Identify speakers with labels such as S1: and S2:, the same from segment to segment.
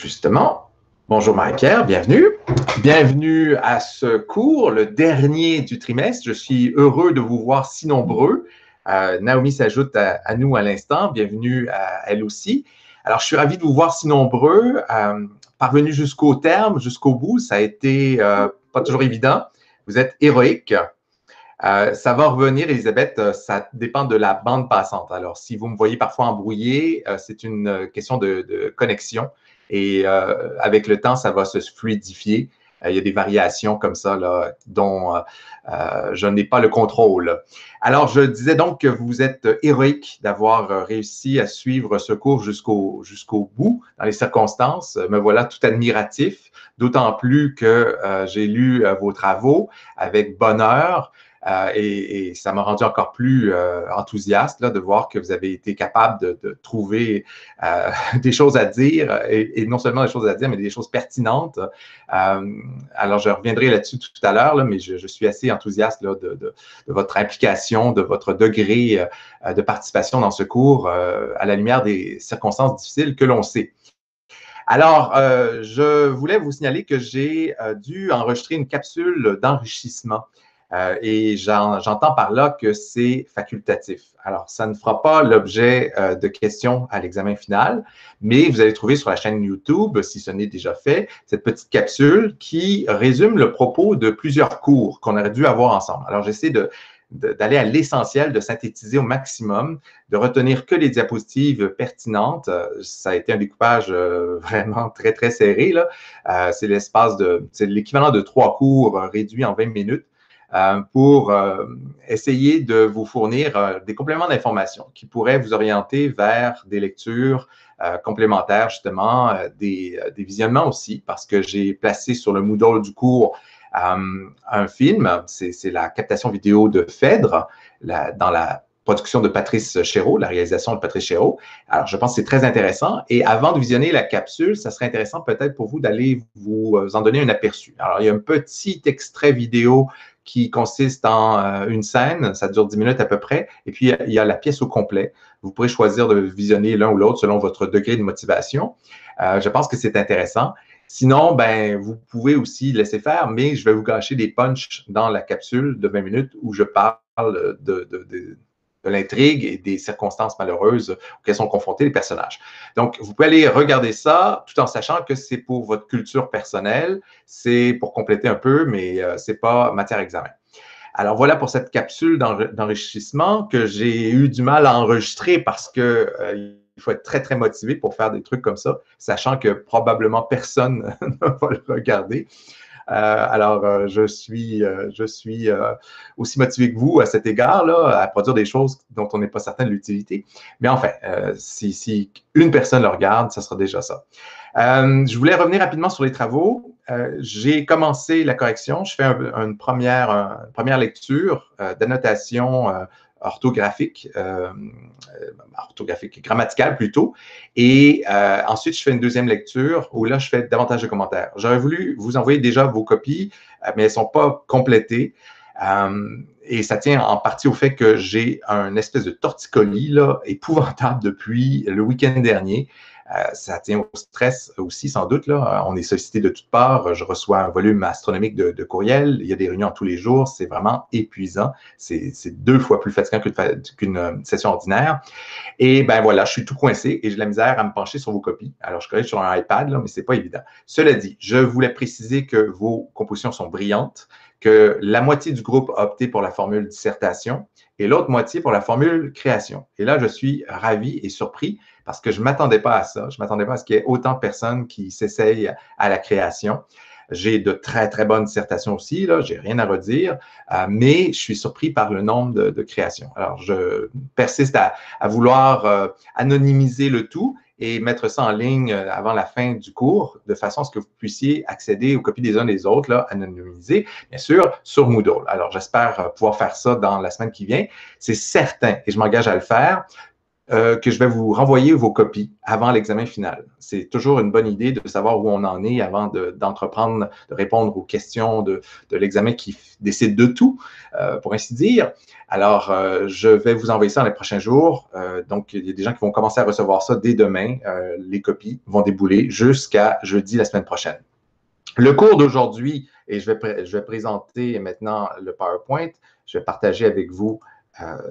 S1: Justement, bonjour Marie-Pierre, bienvenue. Bienvenue à ce cours, le dernier du trimestre. Je suis heureux de vous voir si nombreux. Naomi s'ajoute à nous à l'instant. Bienvenue à elle aussi. Alors, je suis ravi de vous voir si nombreux. Parvenus jusqu'au terme, jusqu'au bout, ça a été pas toujours évident. Vous êtes héroïque. Ça va revenir, Elisabeth, ça dépend de la bande passante. Alors, si vous me voyez parfois embrouillé, c'est une question de connexion. Et avec le temps, ça va se fluidifier. Il y a des variations comme ça là, dont je n'ai pas le contrôle. Alors, je disais donc que vous êtes héroïque d'avoir réussi à suivre ce cours jusqu'au bout dans les circonstances. Me voilà tout admiratif, d'autant plus que j'ai lu vos travaux avec bonheur. Et ça m'a rendu encore plus enthousiaste là, de voir que vous avez été capable de trouver des choses à dire, et non seulement des choses à dire, mais des choses pertinentes. Alors, je reviendrai là-dessus tout à l'heure, là, mais je suis assez enthousiaste là, de votre implication, de votre degré de participation dans ce cours à la lumière des circonstances difficiles que l'on sait. Alors, je voulais vous signaler que j'ai dû enregistrer une capsule d'enrichissement. Et j'entends par là que c'est facultatif. Alors, ça ne fera pas l'objet de questions à l'examen final, mais vous allez trouver sur la chaîne YouTube, si ce n'est déjà fait, cette petite capsule qui résume le propos de plusieurs cours qu'on aurait dû avoir ensemble. Alors, j'essaie d'aller à l'essentiel, de synthétiser au maximum, de retenir que les diapositives pertinentes. Ça a été un découpage vraiment très, très serré, là. C'est l'équivalent de 3 cours réduits en 20 minutes. Pour essayer de vous fournir des compléments d'information qui pourraient vous orienter vers des lectures complémentaires, justement, des visionnements aussi, parce que j'ai placé sur le Moodle du cours un film, c'est la captation vidéo de Phèdre, dans la production de Patrice Chéreau, la réalisation de Patrice Chéreau. Alors, je pense que c'est très intéressant. Et avant de visionner la capsule, ça serait intéressant peut-être pour vous d'aller vous en donner un aperçu. Alors, il y a un petit extrait vidéo qui consiste en une scène, ça dure 10 minutes à peu près, et puis il y a la pièce au complet. Vous pourrez choisir de visionner l'un ou l'autre selon votre degré de motivation. Je pense que c'est intéressant. Sinon, ben, vous pouvez aussi laisser faire, mais je vais vous gâcher des punchs dans la capsule de 20 minutes où je parle de l'intrigue et des circonstances malheureuses auxquelles sont confrontés les personnages. Donc, vous pouvez aller regarder ça tout en sachant que c'est pour votre culture personnelle, c'est pour compléter un peu, mais ce n'est pas matière examen. Alors, voilà pour cette capsule d'enrichissement que j'ai eu du mal à enregistrer parce que il faut être très, très motivé pour faire des trucs comme ça, sachant que probablement personne ne va le regarder. Alors, je suis aussi motivé que vous à cet égard-là, à produire des choses dont on n'est pas certain de l'utilité. Mais enfin, si une personne le regarde, ça sera déjà ça. Je voulais revenir rapidement sur les travaux. J'ai commencé la correction. Je fais une première lecture d'annotation orthographique grammaticale plutôt. Et ensuite, je fais une deuxième lecture où là, je fais davantage de commentaires. J'aurais voulu vous envoyer déjà vos copies, mais elles ne sont pas complétées. Et ça tient en partie au fait que j'ai un espèce de torticolis là, épouvantable depuis le week-end dernier. Ça tient au stress aussi, sans doute. Là. On est sollicité de toutes parts. Je reçois un volume astronomique de courriels. Il y a des réunions tous les jours. C'est vraiment épuisant. C'est 2 fois plus fatigant qu'une session ordinaire. Et ben voilà, je suis tout coincé et j'ai de la misère à me pencher sur vos copies. Alors, je corrige sur un iPad, là, mais ce n'est pas évident. Cela dit, je voulais préciser que vos compositions sont brillantes, que la moitié du groupe a opté pour la formule dissertation et l'autre moitié pour la formule création. Et là, je suis ravi et surpris parce que je ne m'attendais pas à ça. Je ne m'attendais pas à ce qu'il y ait autant de personnes qui s'essayent à la création. J'ai de très, très bonnes dissertations aussi, là, j'ai rien à redire, mais je suis surpris par le nombre de créations. Alors, je persiste à vouloir anonymiser le tout et mettre ça en ligne avant la fin du cours, de façon à ce que vous puissiez accéder aux copies des uns des autres, là, anonymisées, bien sûr, sur Moodle. Alors, j'espère pouvoir faire ça dans la semaine qui vient. C'est certain, et je m'engage à le faire, que je vais vous renvoyer vos copies avant l'examen final. C'est toujours une bonne idée de savoir où on en est avant d'entreprendre, de répondre aux questions de l'examen qui décide de tout, pour ainsi dire. Alors, je vais vous envoyer ça dans les prochains jours. Donc, il y a des gens qui vont commencer à recevoir ça dès demain. Les copies vont débouler jusqu'à jeudi la semaine prochaine. Le cours d'aujourd'hui, et je vais présenter maintenant le PowerPoint, je vais partager avec vous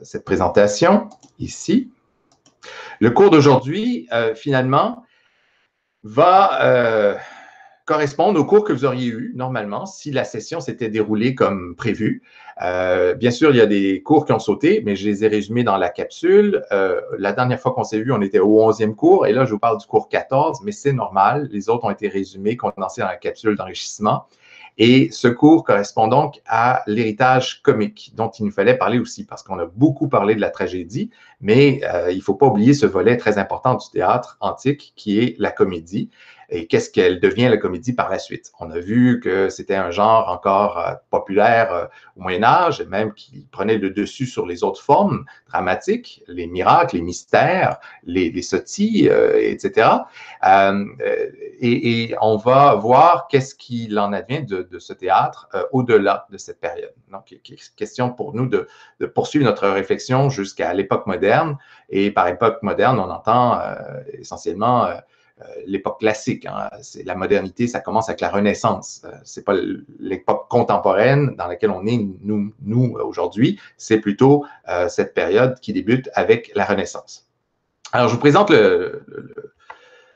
S1: cette présentation ici. Le cours d'aujourd'hui, finalement, va correspondre au cours que vous auriez eu normalement si la session s'était déroulée comme prévu. Bien sûr, il y a des cours qui ont sauté, mais je les ai résumés dans la capsule. La dernière fois qu'on s'est vu, on était au 11e cours, et là, je vous parle du cours 14, mais c'est normal. Les autres ont été résumés, condensés dans la capsule d'enrichissement. Et ce cours correspond donc à l'héritage comique dont il nous fallait parler aussi, parce qu'on a beaucoup parlé de la tragédie, mais il ne faut pas oublier ce volet très important du théâtre antique qui est la comédie. Et qu'est-ce qu'elle devient, la comédie, par la suite? On a vu que c'était un genre encore populaire au Moyen Âge, et même qui prenait le dessus sur les autres formes dramatiques, les miracles, les mystères, les sotties, etc. Et on va voir qu'est-ce qu'il en advient de ce théâtre au-delà de cette période. Donc, il est question pour nous de poursuivre notre réflexion jusqu'à l'époque moderne. Et par époque moderne, on entend essentiellement l'époque classique. Hein. C'est la modernité, ça commence avec la Renaissance. C'est pas l'époque contemporaine dans laquelle on est, nous aujourd'hui. C'est plutôt cette période qui débute avec la Renaissance. Alors, je vous présente le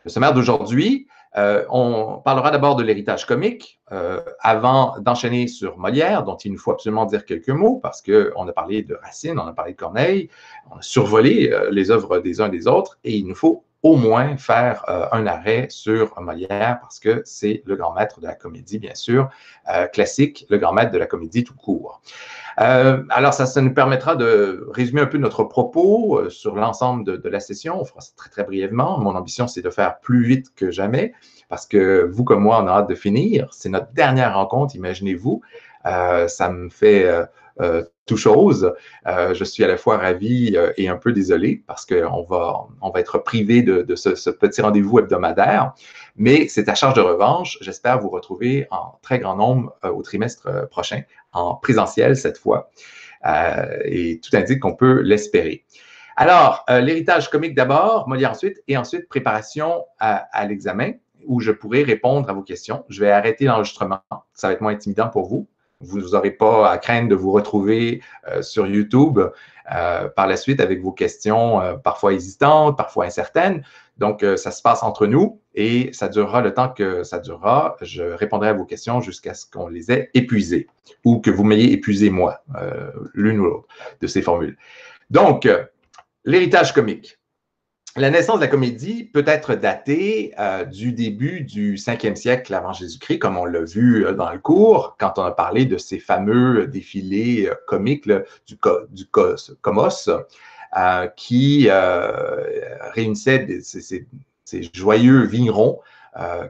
S1: sommaire d'aujourd'hui. On parlera d'abord de l'héritage comique avant d'enchaîner sur Molière, dont il nous faut absolument dire quelques mots parce qu'on a parlé de Racine, on a parlé de Corneille, on a survolé les œuvres des uns des autres et il nous faut au moins faire un arrêt sur Molière parce que c'est le grand maître de la comédie, bien sûr, classique, le grand maître de la comédie tout court. Alors, ça nous permettra de résumer un peu notre propos sur l'ensemble de la session. On fera ça très, très brièvement. Mon ambition, c'est de faire plus vite que jamais parce que vous, comme moi, on a hâte de finir. C'est notre dernière rencontre, imaginez-vous. Ça me fait tout chose. Je suis à la fois ravi et un peu désolé parce qu'on va être privé de ce petit rendez-vous hebdomadaire. Mais c'est à charge de revanche. J'espère vous retrouver en très grand nombre au trimestre prochain, en présentiel cette fois. Et tout indique qu'on peut l'espérer. Alors, l'héritage comique d'abord, Molière ensuite, et ensuite préparation à l'examen où je pourrai répondre à vos questions. Je vais arrêter l'enregistrement. Ça va être moins intimidant pour vous. Vous n'aurez pas à craindre de vous retrouver sur YouTube par la suite avec vos questions parfois hésitantes, parfois incertaines. Donc, ça se passe entre nous et ça durera le temps que ça durera. Je répondrai à vos questions jusqu'à ce qu'on les ait épuisées ou que vous m'ayez épuisé moi, l'une ou l'autre de ces formules. Donc, l'héritage comique. La naissance de la comédie peut être datée du début du 5e siècle avant Jésus-Christ, comme on l'a vu dans le cours, quand on a parlé de ces fameux défilés comiques du Comos, qui réunissaient ces joyeux vignerons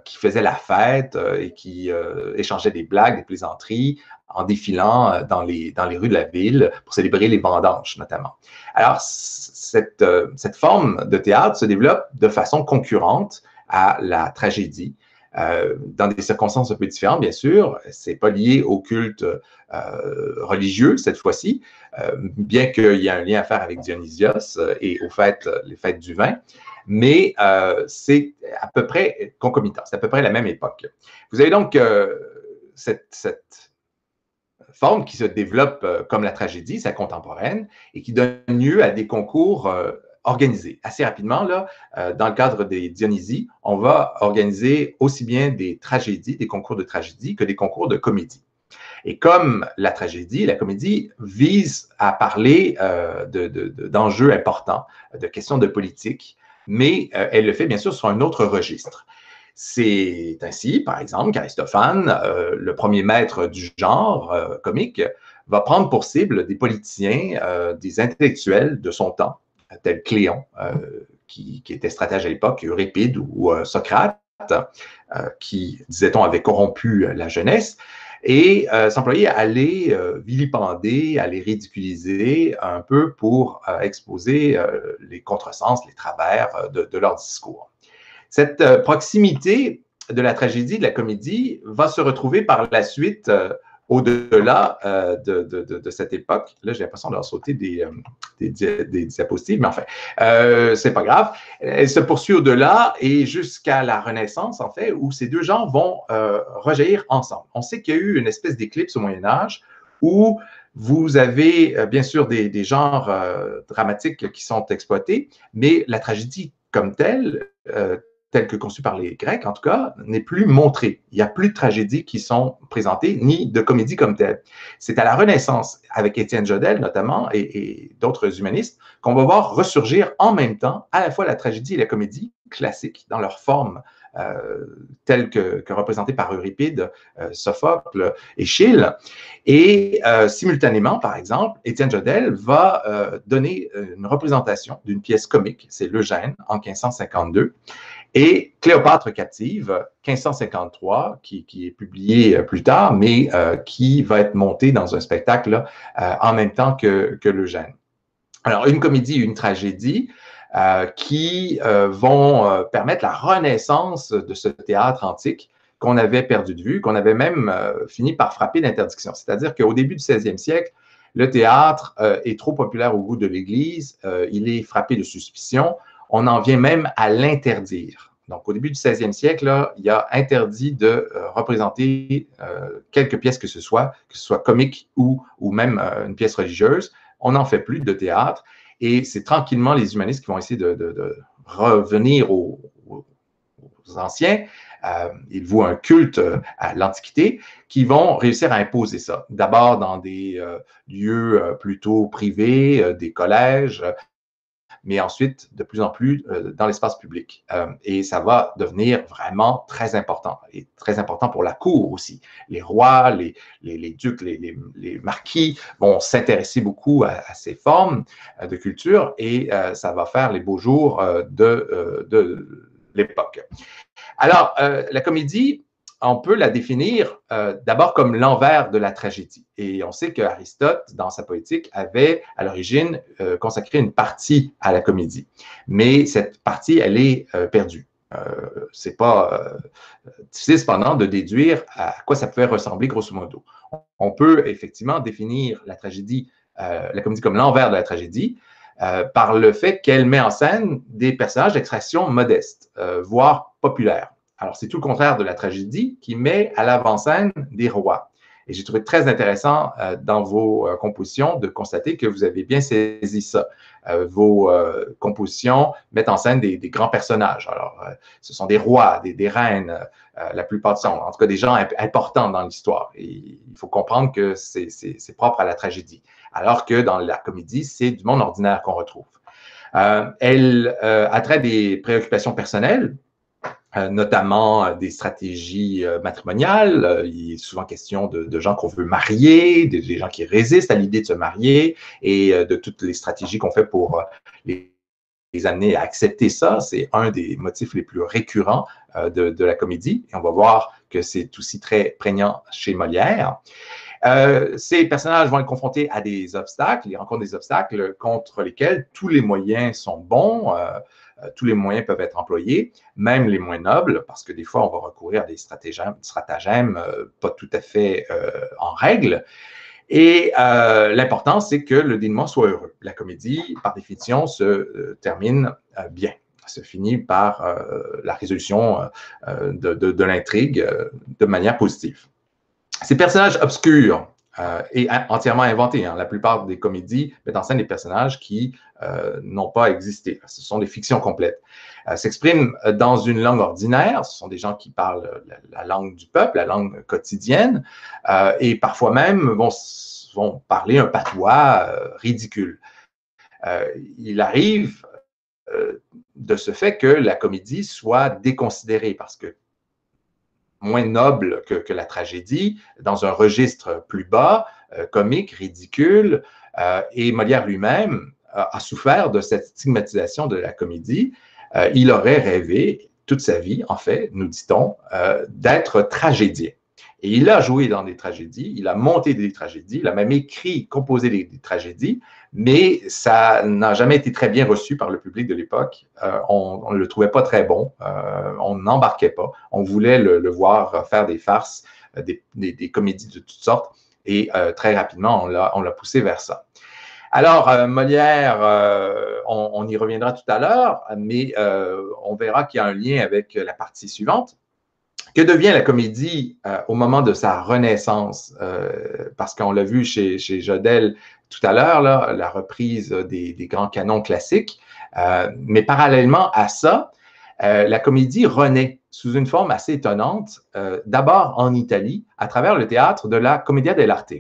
S1: qui faisaient la fête et qui échangeaient des blagues, des plaisanteries en défilant dans les rues de la ville pour célébrer les vendanges, notamment. Alors, cette forme de théâtre se développe de façon concurrente à la tragédie, dans des circonstances un peu différentes, bien sûr. Ce n'est pas lié au culte religieux, cette fois-ci, bien qu'il y ait un lien à faire avec Dionysios et les fêtes du vin, mais c'est à peu près concomitant, c'est à peu près la même époque. Vous avez donc cette forme qui se développe comme la tragédie, sa contemporaine, et qui donne lieu à des concours organisés. Assez rapidement, là, dans le cadre des Dionysies, on va organiser aussi bien des tragédies, des concours de tragédie, que des concours de comédie. Et comme la tragédie, la comédie vise à parler d'enjeux importants, de questions de politique, mais elle le fait bien sûr sur un autre registre. C'est ainsi, par exemple, qu'Aristophane, le premier maître du genre comique, va prendre pour cible des politiciens, des intellectuels de son temps, tels Cléon, qui était stratège à l'époque, Euripide ou Socrate, qui, disait-on, avait corrompu la jeunesse. et s'employer à les vilipender, à les ridiculiser un peu pour exposer les contresens, les travers de leur discours. Cette proximité de la tragédie, de la comédie, va se retrouver par la suite au-delà de cette époque. Là, j'ai l'impression d'avoir sauté des diapositives, mais enfin, c'est pas grave. Elle se poursuit au-delà et jusqu'à la Renaissance, en fait, où ces deux genres vont rejaillir ensemble. On sait qu'il y a eu une espèce d'éclipse au Moyen-Âge où vous avez bien sûr des genres dramatiques qui sont exploités, mais la tragédie comme telle, telle que conçue par les Grecs, en tout cas, n'est plus montrée. Il n'y a plus de tragédies qui sont présentées, ni de comédies comme telles. C'est à la Renaissance, avec Étienne Jodelle notamment, et d'autres humanistes, qu'on va voir ressurgir en même temps à la fois la tragédie et la comédie classiques dans leur forme telle que représentée par Euripide, Sophocle et Échille. Et simultanément, par exemple, Étienne Jodelle va donner une représentation d'une pièce comique, c'est l'Eugène, en 1552, et Cléopâtre captive, 1553, qui est publié plus tard, mais qui va être monté dans un spectacle en même temps que l'Eugène. Alors, une comédie et une tragédie qui vont permettre la renaissance de ce théâtre antique qu'on avait perdu de vue, qu'on avait même fini par frapper d'interdiction. C'est-à-dire qu'au début du 16e siècle, le théâtre est trop populaire au goût de l'Église, il est frappé de suspicion, on en vient même à l'interdire. Donc, au début du 16e siècle, là, il y a interdit de représenter quelque pièce que ce soit comique ou même une pièce religieuse. On n'en fait plus de théâtre. Et c'est tranquillement les humanistes qui vont essayer de revenir aux anciens. Ils vouent un culte à l'Antiquité, qui vont réussir à imposer ça. D'abord dans des lieux plutôt privés, des collèges, mais ensuite de plus en plus dans l'espace public. Et ça va devenir vraiment très important, et très important pour la cour aussi. Les rois, les ducs, les marquis vont s'intéresser beaucoup à ces formes de culture, et ça va faire les beaux jours de l'époque. Alors, la comédie, on peut la définir d'abord comme l'envers de la tragédie. Et on sait qu'Aristote, dans sa poétique, avait à l'origine consacré une partie à la comédie. Mais cette partie, elle est perdue. C'est pas difficile cependant de déduire à quoi ça pouvait ressembler grosso modo. On peut effectivement définir la tragédie, la comédie comme l'envers de la tragédie, par le fait qu'elle met en scène des personnages d'extraction modeste, voire populaire. Alors, c'est tout le contraire de la tragédie qui met à l'avant-scène des rois. Et j'ai trouvé très intéressant dans vos compositions de constater que vous avez bien saisi ça. Vos compositions mettent en scène des grands personnages. Alors, ce sont des rois, des reines, la plupart du temps, en tout cas des gens importants dans l'histoire. Et il faut comprendre que c'est propre à la tragédie. Alors que dans la comédie, c'est du monde ordinaire qu'on retrouve. Elle a trait des préoccupations personnelles, notamment des stratégies matrimoniales. Il est souvent question de gens qu'on veut marier, des gens qui résistent à l'idée de se marier et de toutes les stratégies qu'on fait pour les amener à accepter ça. C'est un des motifs les plus récurrents de la comédie. Et on va voir que c'est aussi très prégnant chez Molière. Ces personnages vont être confrontés à des obstacles, ils rencontrent des obstacles contre lesquels tous les moyens sont bons, tous les moyens peuvent être employés, même les moins nobles, parce que des fois, on va recourir à des stratagèmes pas tout à fait en règle. Et l'important, c'est que le dénouement soit heureux. La comédie, par définition, se termine bien, se finit par la résolution de l'intrigue de manière positive. Ces personnages obscurs et entièrement inventés, hein, la plupart des comédies mettent en scène des personnages qui n'ont pas existé. Ce sont des fictions complètes. S'expriment dans une langue ordinaire. Ce sont des gens qui parlent la langue du peuple, la langue quotidienne, et parfois même vont parler un patois ridicule. Il arrive de ce fait que la comédie soit déconsidérée parce que moins noble que la tragédie, dans un registre plus bas, comique, ridicule, et Molière lui-même a souffert de cette stigmatisation de la comédie. Il aurait rêvé toute sa vie, en fait, nous dit-on, d'être tragédien. Et il a joué dans des tragédies, il a monté des tragédies, il a même écrit, composé des tragédies, mais ça n'a jamais été très bien reçu par le public de l'époque. On ne le trouvait pas très bon, on n'embarquait pas. On voulait le voir faire des farces, des comédies de toutes sortes, et très rapidement, on l'a poussé vers ça. Alors, Molière, on y reviendra tout à l'heure, mais on verra qu'il y a un lien avec la partie suivante. Que devient la comédie au moment de sa renaissance? Parce qu'on l'a vu chez Jodl tout à l'heure, la reprise des grands canons classiques. Mais parallèlement à ça, la comédie renaît sous une forme assez étonnante, d'abord en Italie, à travers le théâtre de la Commedia dell'arte.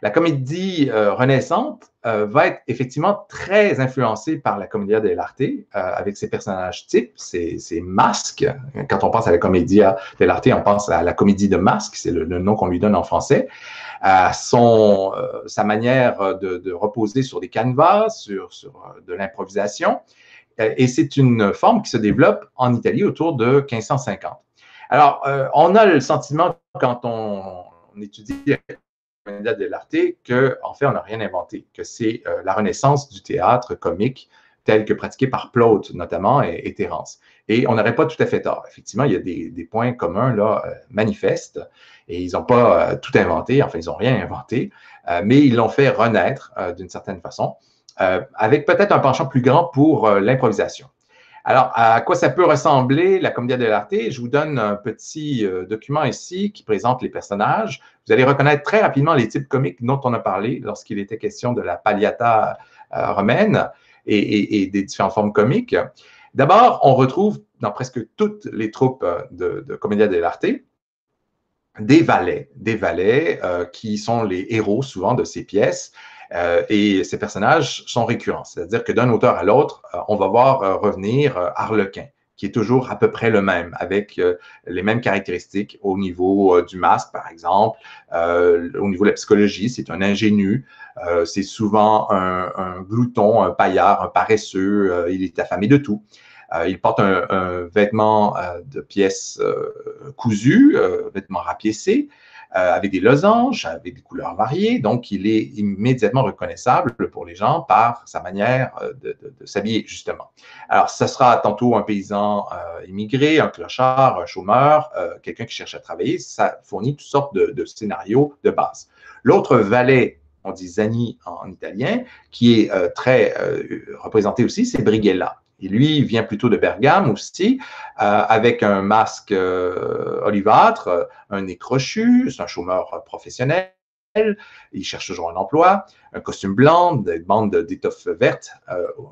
S1: La comédie renaissante va être effectivement très influencée par la Commedia dell'arte, avec ses personnages types, ses masques. Quand on pense à la Commedia dell'arte, on pense à la comédie de masques, c'est le nom qu'on lui donne en français. Sa manière de reposer sur des canevas, sur de l'improvisation. Et c'est une forme qui se développe en Italie autour de 1550. Alors, on a le sentiment, quand on étudie la dell'arte, qu'en fait, on n'a rien inventé, que c'est la renaissance du théâtre comique tel que pratiqué par Plaute, notamment, et Terence. Et on n'aurait pas tout à fait tort. Effectivement, il y a des points communs là, manifestes, et ils n'ont pas tout inventé, enfin, ils n'ont rien inventé, mais ils l'ont fait renaître d'une certaine façon, avec peut-être un penchant plus grand pour l'improvisation. Alors, à quoi ça peut ressembler la Commedia dell'arte? Je vous donne un petit document ici qui présente les personnages. Vous allez reconnaître très rapidement les types comiques dont on a parlé lorsqu'il était question de la Pagliata romaine et des différentes formes comiques. D'abord, on retrouve dans presque toutes les troupes de Commedia dell'arte des valets qui sont les héros souvent de ces pièces. Et ces personnages sont récurrents, c'est-à-dire que d'un auteur à l'autre, on va voir revenir Arlequin, qui est toujours à peu près le même, avec les mêmes caractéristiques au niveau du masque, par exemple, au niveau de la psychologie, c'est un ingénu, c'est souvent un glouton, un paillard, un paresseux, il est affamé de tout. Il porte un vêtement de pièces cousues, vêtement rapiécé, avec des losanges, avec des couleurs variées. Donc, il est immédiatement reconnaissable pour les gens par sa manière de s'habiller, justement. Alors, ce sera tantôt un paysan immigré, un clochard, un chômeur, quelqu'un qui cherche à travailler. Ça fournit toutes sortes de scénarios de base. L'autre valet, on dit Zani en italien, qui est très représenté aussi, c'est Brighella. Et lui, il vient plutôt de Bergame aussi, avec un masque olivâtre, un nez crochu, c'est un chômeur professionnel, il cherche toujours un emploi, un costume blanc, des bandes d'étoffe verte,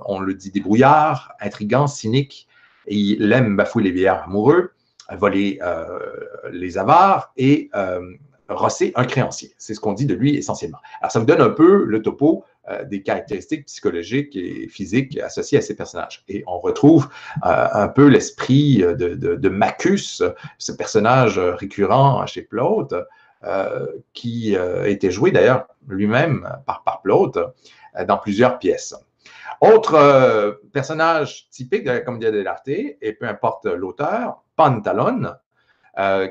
S1: on le dit débrouillard, intrigant, cynique, et il aime bafouer les vieillards amoureux, voler les avares et rosser un créancier. C'est ce qu'on dit de lui essentiellement. Alors, ça vous donne un peu le topo des caractéristiques psychologiques et physiques associées à ces personnages. Et on retrouve un peu l'esprit de Maccus, ce personnage récurrent chez Plaute, qui était joué d'ailleurs lui-même par Plaute dans plusieurs pièces. Autre personnage typique de la Commedia dell'arte, et peu importe l'auteur, Pantalone,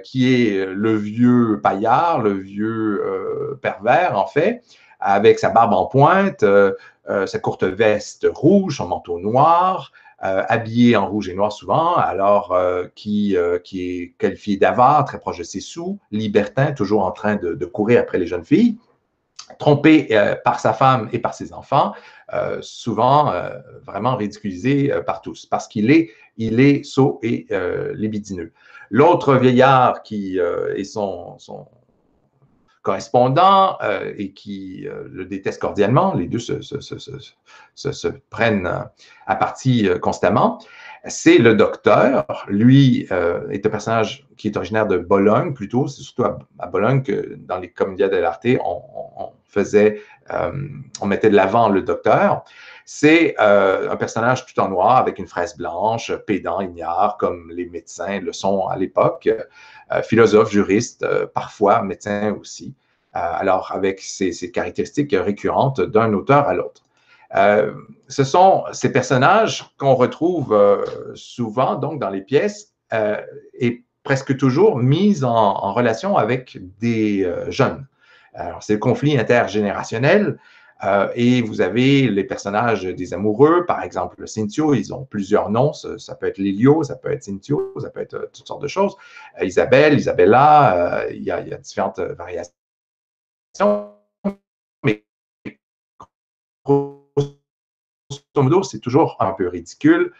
S1: qui est le vieux paillard, le vieux pervers, en fait, avec sa barbe en pointe, sa courte veste rouge, son manteau noir, habillé en rouge et noir souvent, alors qui est qualifié d'avare, très proche de ses sous, libertin, toujours en train de courir après les jeunes filles, trompé par sa femme et par ses enfants, souvent vraiment ridiculisé par tous, parce qu'il est sot et libidineux. L'autre vieillard qui est son correspondant et qui le déteste cordialement, les deux se prennent à partie constamment, c'est le docteur. Lui est un personnage qui est originaire de Bologne plutôt, c'est surtout à Bologne que dans les Commedia dell'arte, on mettait de l'avant le docteur. C'est un personnage tout en noir avec une fraise blanche, pédant, ignare, comme les médecins le sont à l'époque, philosophe, juriste, parfois médecin aussi. Alors, avec ces caractéristiques récurrentes d'un auteur à l'autre. Ce sont ces personnages qu'on retrouve souvent donc dans les pièces et presque toujours mise en relation avec des jeunes. Alors, c'est le conflit intergénérationnel. Et vous avez les personnages des amoureux, par exemple Cintio, ils ont plusieurs noms, ça peut être Lilio, ça peut être Cintio, ça peut être toutes sortes de choses. Isabelle, Isabella, il y a différentes variations, mais grosso modo, c'est toujours un peu ridicule.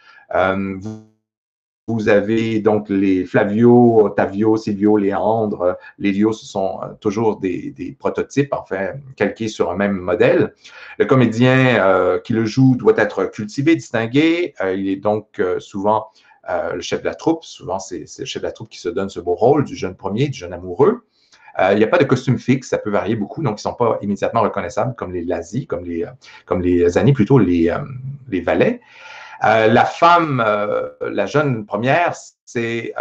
S1: Vous avez donc les Flavio, Ottavio, Silvio, Léandre, Lélio, ce sont toujours des prototypes, enfin, calqués sur un même modèle. Le comédien qui le joue doit être cultivé, distingué. Il est donc souvent le chef de la troupe. Souvent, c'est le chef de la troupe qui se donne ce beau rôle du jeune premier, du jeune amoureux. Il n'y a pas de costume fixe, ça peut varier beaucoup, donc ils ne sont pas immédiatement reconnaissables comme les lazis, comme les anis, plutôt les valets. La femme, la jeune première, c'est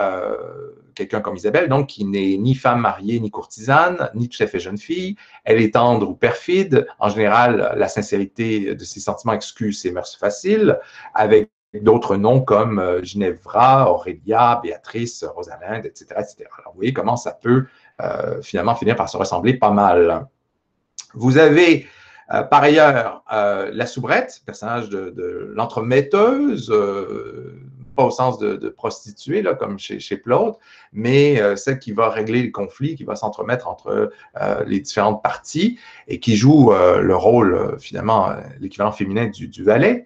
S1: quelqu'un comme Isabelle, donc qui n'est ni femme mariée, ni courtisane, ni tout à fait jeune fille. Elle est tendre ou perfide. En général, la sincérité de ses sentiments excuse ses mœurs faciles, avec d'autres noms comme Ginevra, Aurélia, Béatrice, Rosalinde, etc., etc. Alors, vous voyez comment ça peut finalement finir par se ressembler pas mal. Vous avez par ailleurs, la soubrette, personnage de l'entremetteuse, pas au sens de prostituée, là, comme chez Plaute, mais celle qui va régler les conflits, qui va s'entremettre entre les différentes parties et qui joue le rôle, finalement, l'équivalent féminin du valet.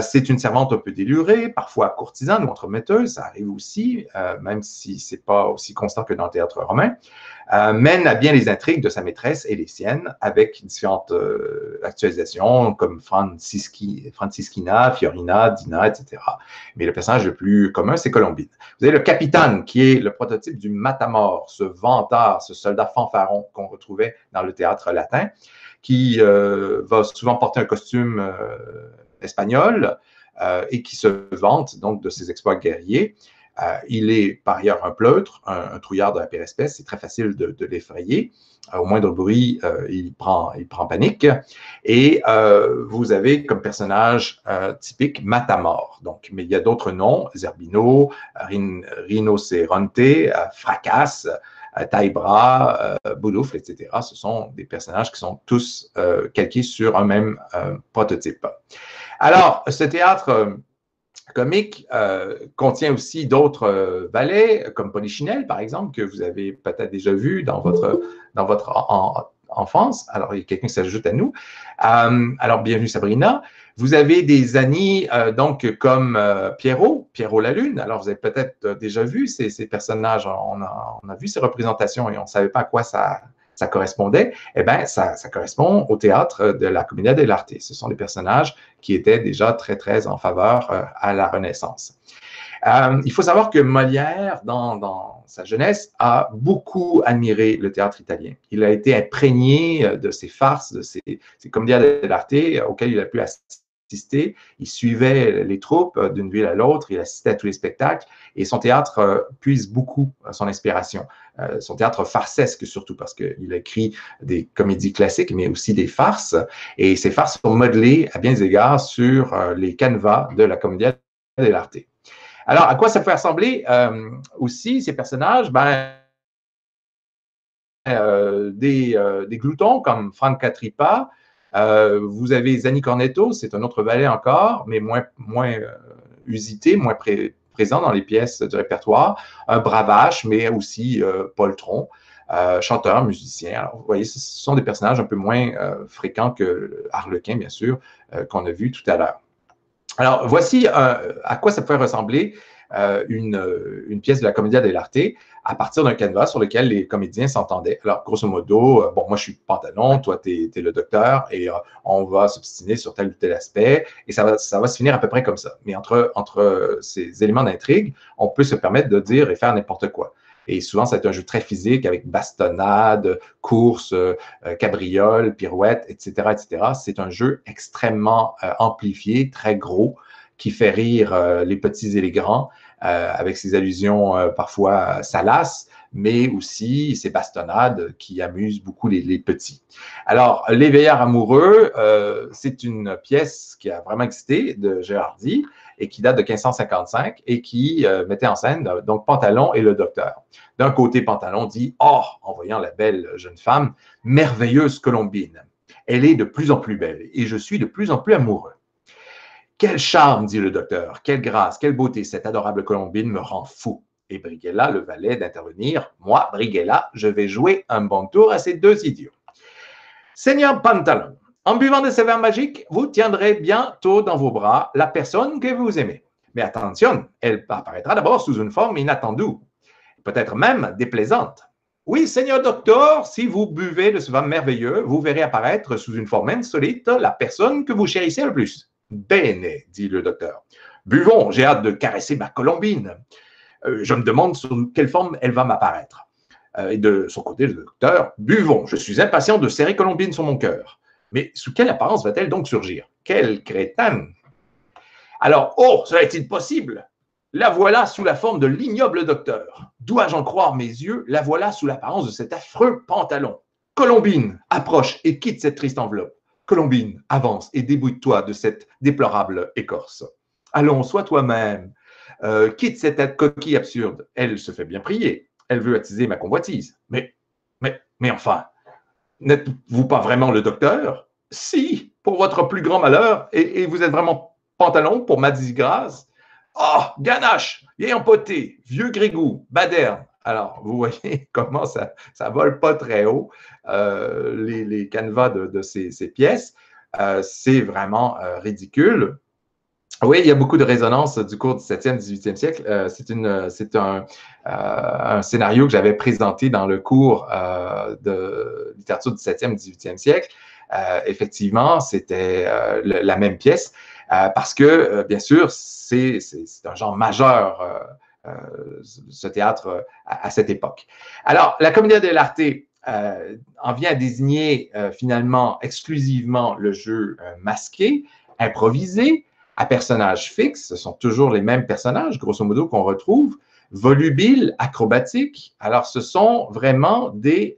S1: C'est une servante un peu délurée, parfois courtisane ou entremetteuse, ça arrive aussi, même si ce n'est pas aussi constant que dans le théâtre romain. Mène à bien les intrigues de sa maîtresse et les siennes avec différentes actualisations comme Francisquina, Fiorina, Dina, etc. Mais le personnage le plus commun, c'est Colombine. Vous avez le capitaine qui est le prototype du matamor, ce vantard, ce soldat fanfaron qu'on retrouvait dans le théâtre latin, qui va souvent porter un costume espagnol et qui se vante donc de ses exploits guerriers. Il est par ailleurs un pleutre, un trouillard de la pire espèce. C'est très facile de l'effrayer. Au moindre bruit, il prend panique. Et vous avez comme personnage typique Matamor. Donc, mais il y a d'autres noms, Zerbino, Rhinocéronte, Fracasse, Taïbra, Bouloufle, etc. Ce sont des personnages qui sont tous calqués sur un même prototype. Alors, ce théâtre comique contient aussi d'autres ballets, comme Polichinelle, par exemple, que vous avez peut-être déjà vu dans votre enfance. Alors, il y a quelqu'un qui s'ajoute à nous. Alors, bienvenue Sabrina. Vous avez des amis donc comme Pierrot la Lune. Alors, vous avez peut-être déjà vu ces personnages. On a vu ces représentations et on ne savait pas à quoi ça correspondait. Eh bien, ça correspond au théâtre de la Commedia dell'arte. Ce sont des personnages qui étaient déjà très, très en faveur à la Renaissance. Il faut savoir que Molière, dans sa jeunesse, a beaucoup admiré le théâtre italien. Il a été imprégné de ces farces, de ces commedia dell'arte auxquelles il a pu assister. Il suivait les troupes d'une ville à l'autre, il assistait à tous les spectacles et son théâtre puise beaucoup son inspiration. Son théâtre farcesque surtout parce qu'il a écrit des comédies classiques mais aussi des farces et ces farces sont modelées à bien des égards sur les canevas de la Commedia dell'arte. Alors, à quoi ça peut ressembler aussi, ces personnages? Des gloutons comme Franca Trippa. Vous avez Zanni Cornetto, c'est un autre valet encore, mais moins usité, moins présent dans les pièces du répertoire. Un bravache, mais aussi poltron, chanteur, musicien. Alors, vous voyez, ce sont des personnages un peu moins fréquents que Harlequin, bien sûr, qu'on a vu tout à l'heure. Alors, voici à quoi ça pouvait ressembler une pièce de la Commedia dell'arte à partir d'un canevas sur lequel les comédiens s'entendaient. Alors, grosso modo, bon, moi, je suis Pantalon, toi, tu es le docteur, et on va s'obstiner sur tel ou tel aspect, et ça va se finir à peu près comme ça. Mais entre ces éléments d'intrigue, on peut se permettre de dire et faire n'importe quoi. Et souvent, c'est un jeu très physique avec bastonnade, course, cabriole, pirouette, etc., etc. C'est un jeu extrêmement amplifié, très gros, qui fait rire les petits et les grands, avec ses allusions parfois salaces, mais aussi ces bastonnades qui amusent beaucoup les petits. Alors, Les Veillards amoureux, c'est une pièce qui a vraiment existé de Gérardi et qui date de 1555 et qui mettait en scène donc Pantalon et le docteur. D'un côté, Pantalon dit « Oh !» en voyant la belle jeune femme, « merveilleuse Colombine. Elle est de plus en plus belle et je suis de plus en plus amoureux. » « Quel charme, dit le docteur, quelle grâce, quelle beauté, cette adorable Colombine me rend fou. » Et Brighella, le valet, d'intervenir. « Moi, Brighella, je vais jouer un bon tour à ces deux idiots. Seigneur Pantalon, en buvant de ce vin magique, vous tiendrez bientôt dans vos bras la personne que vous aimez. Mais attention, elle apparaîtra d'abord sous une forme inattendue, peut-être même déplaisante. Oui, Seigneur Docteur, si vous buvez de ce vin merveilleux, vous verrez apparaître sous une forme insolite la personne que vous chérissez le plus. Bene, dit le docteur. Buvons, j'ai hâte de caresser ma Colombine. Je me demande sous quelle forme elle va m'apparaître. Et de son côté, le docteur, buvons, je suis impatient de serrer Colombine sur mon cœur. Mais sous quelle apparence va-t-elle donc surgir? Quelle crétine! Alors, oh, cela est-il possible? La voilà sous la forme de l'ignoble docteur. Dois-je en croire mes yeux? La voilà sous l'apparence de cet affreux Pantalon. Colombine, approche et quitte cette triste enveloppe. Colombine, avance et débouille-toi de cette déplorable écorce. Allons, sois toi-même. Quitte cette coquille absurde. Elle se fait bien prier. Elle veut attiser ma convoitise. Mais enfin, n'êtes-vous pas vraiment le docteur? Si, pour votre plus grand malheur, et vous êtes vraiment Pantalon pour ma disgrâce. Oh, ganache, vieil empoté, vieux grégou, baderne. Alors, vous voyez comment ça vole pas très haut, les canevas de ces pièces. C'est vraiment ridicule. Oui, il y a beaucoup de résonance du cours du 7e, 18e siècle. C'est un scénario que j'avais présenté dans le cours de littérature du 7e, 18e siècle. Effectivement, c'était la même pièce parce que, bien sûr, c'est un genre majeur, ce théâtre à cette époque. Alors, la Commedia dell'arte en vient à désigner finalement exclusivement le jeu masqué, improvisé, à personnages fixes, ce sont toujours les mêmes personnages, grosso modo, qu'on retrouve, volubiles, acrobatiques. Alors, ce sont vraiment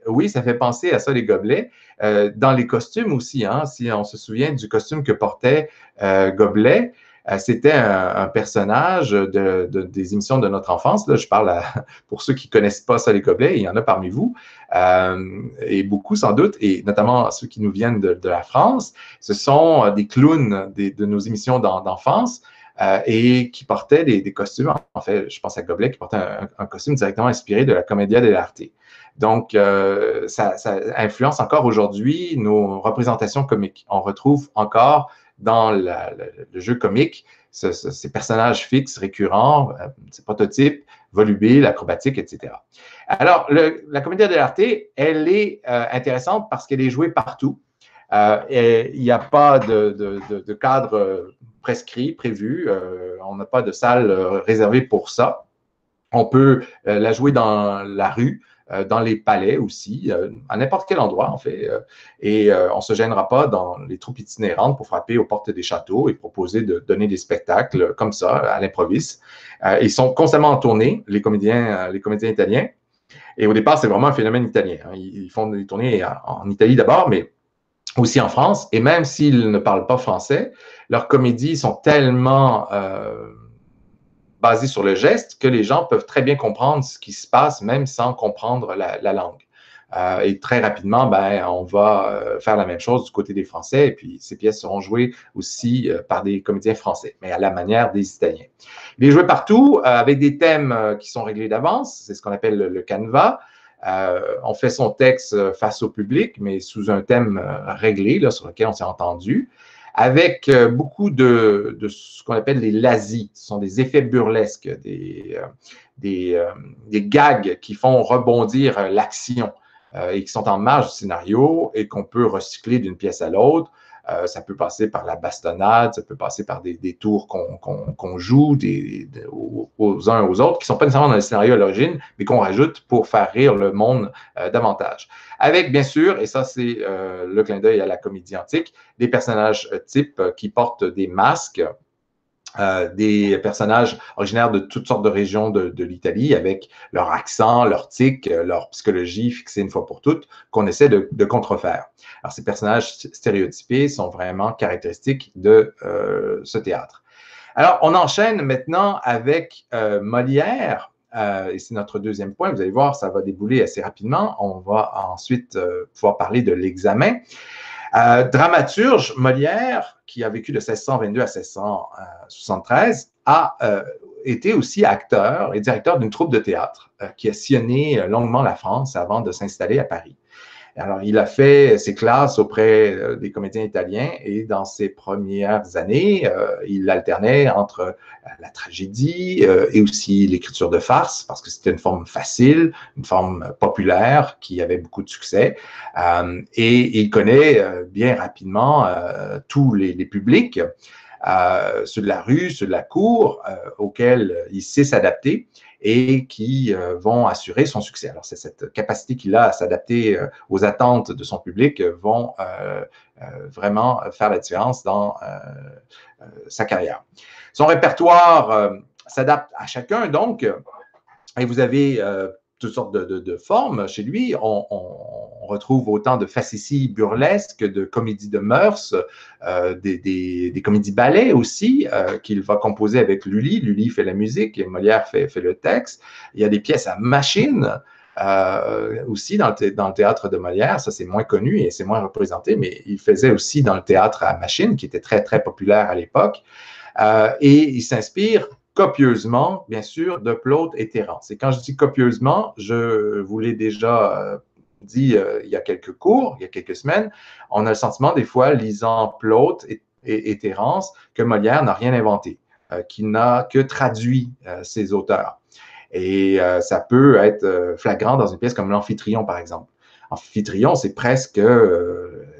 S1: oui, ça fait penser à ça, les gobelets, dans les costumes aussi, hein, si on se souvient du costume que portait Gobelet, c'était un personnage des émissions de notre enfance. Là, je parle pour ceux qui ne connaissent pas ça, les gobelets, il y en a parmi vous, et beaucoup sans doute, et notamment ceux qui nous viennent de la France. Ce sont des clowns de nos émissions d'enfance et qui portaient des costumes. En fait, je pense à Gobelet qui portait un costume directement inspiré de la Commedia dell'arte. Donc, ça influence encore aujourd'hui nos représentations comiques. On retrouve encore dans le jeu comique ces personnages fixes, récurrents, ces prototypes, volubiles, acrobatiques, etc. Alors, la Commedia dell'arte, elle est intéressante parce qu'elle est jouée partout. Il n'y a pas de cadre prescrit, prévu. On n'a pas de salle réservée pour ça. On peut la jouer dans la rue, dans les palais aussi, à n'importe quel endroit, en fait. Et on ne se gênera pas dans les troupes itinérantes pour frapper aux portes des châteaux et proposer de donner des spectacles comme ça, à l'improviste. Ils sont constamment en tournée, les comédiens italiens. Et au départ, c'est vraiment un phénomène italien. Hein. Ils font des tournées en Italie d'abord, mais aussi en France. Et même s'ils ne parlent pas français, leurs comédies sont tellement basées sur le geste que les gens peuvent très bien comprendre ce qui se passe, même sans comprendre la langue. Et très rapidement, on va faire la même chose du côté des Français, et puis ces pièces seront jouées aussi par des comédiens français, mais à la manière des Italiens. Il est joué partout avec des thèmes qui sont réglés d'avance, c'est ce qu'on appelle le canevas. On fait son texte face au public, mais sous un thème réglé là, sur lequel on s'est entendu, avec beaucoup de ce qu'on appelle les lasis. Ce sont des effets burlesques, des gags qui font rebondir l'action et qui sont en marge du scénario et qu'on peut recycler d'une pièce à l'autre. Ça peut passer par la bastonnade, ça peut passer par des tours qu'on joue aux uns aux autres, qui ne sont pas nécessairement dans le scénario à l'origine, mais qu'on rajoute pour faire rire le monde davantage. Avec, bien sûr, et ça c'est le clin d'œil à la comédie antique, des personnages types qui portent des masques, des personnages originaires de toutes sortes de régions de l'Italie, avec leur accent, leur tic, leur psychologie fixée une fois pour toutes, qu'on essaie de contrefaire. Alors, ces personnages stéréotypés sont vraiment caractéristiques de ce théâtre. Alors, on enchaîne maintenant avec Molière, et c'est notre deuxième point. Vous allez voir, ça va débouler assez rapidement. On va ensuite pouvoir parler de l'examen. Dramaturge, Molière, qui a vécu de 1622 à 1673, a été aussi acteur et directeur d'une troupe de théâtre qui a sillonné longuement la France avant de s'installer à Paris. Alors, il a fait ses classes auprès des comédiens italiens et dans ses premières années, il alternait entre la tragédie et aussi l'écriture de farce parce que c'était une forme facile, une forme populaire qui avait beaucoup de succès. Et il connaît bien rapidement tous les publics, ceux de la rue, ceux de la cour, auxquels il sait s'adapter et qui vont assurer son succès. Alors, c'est cette capacité qu'il a à s'adapter aux attentes de son public vont vraiment faire la différence dans sa carrière. Son répertoire s'adapte à chacun, donc, et vous avez toutes sortes de formes chez lui. On retrouve autant de facéties burlesques, de comédies de mœurs, des comédies ballets aussi, qu'il va composer avec Lully. Lully fait la musique et Molière fait le texte. Il y a des pièces à machine aussi dans le théâtre de Molière. Ça, c'est moins connu et c'est moins représenté, mais il faisait aussi dans le théâtre à machine, qui était très, très populaire à l'époque. Et il s'inspire copieusement, bien sûr, de Plaute et Terence. Et quand je dis copieusement, je vous l'ai déjà dit il y a quelques cours, il y a quelques semaines, on a le sentiment des fois, lisant Plaute et Terence, que Molière n'a rien inventé, qu'il n'a que traduit ses auteurs. Et ça peut être flagrant dans une pièce comme l'Amphitryon, par exemple. Amphitryon, c'est presque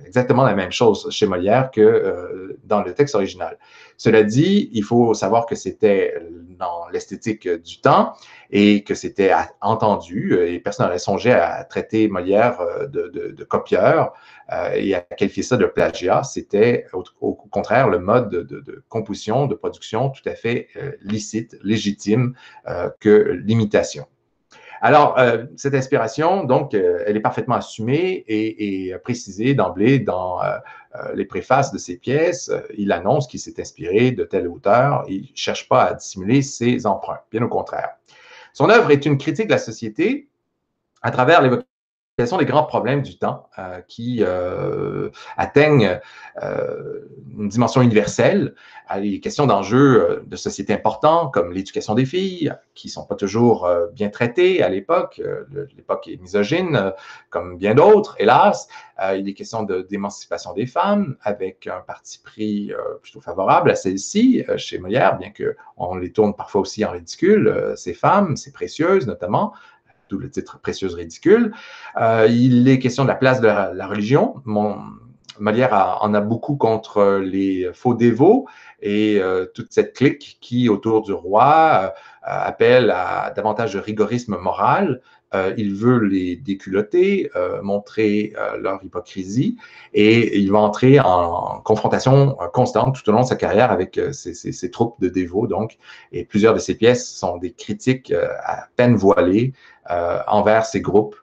S1: exactement la même chose chez Molière que dans le texte original. Cela dit, il faut savoir que c'était dans l'esthétique du temps et que c'était entendu et personne n'aurait songé à traiter Molière de copieur et à qualifier ça de plagiat. C'était au contraire le mode de composition, de production tout à fait licite, légitime que l'imitation. Alors, cette inspiration, donc, elle est parfaitement assumée et précisée d'emblée dans les préfaces de ses pièces. Il annonce qu'il s'est inspiré de tel auteur. Il ne cherche pas à dissimuler ses emprunts, bien au contraire. Son œuvre est une critique de la société à travers l'évocation des grands problèmes du temps qui atteignent une dimension universelle. Il est question d'enjeux de société importants comme l'éducation des filles, qui ne sont pas toujours bien traitées à l'époque. L'époque est misogyne, comme bien d'autres, hélas. Il est question d'émancipation des femmes, avec un parti pris plutôt favorable à celles-ci, chez Molière, bien qu'on les tourne parfois aussi en ridicule, ces femmes, ces précieuses notamment, d'où le titre Précieuse ridicule. Il est question de la place de la religion. Molière en a beaucoup contre les faux dévots et toute cette clique qui, autour du roi, appelle à davantage de rigorisme moral. Il veut les déculotter, montrer leur hypocrisie et il va entrer en confrontation constante tout au long de sa carrière avec ces troupes de dévots. Donc, et plusieurs de ses pièces sont des critiques à peine voilées envers ces groupes.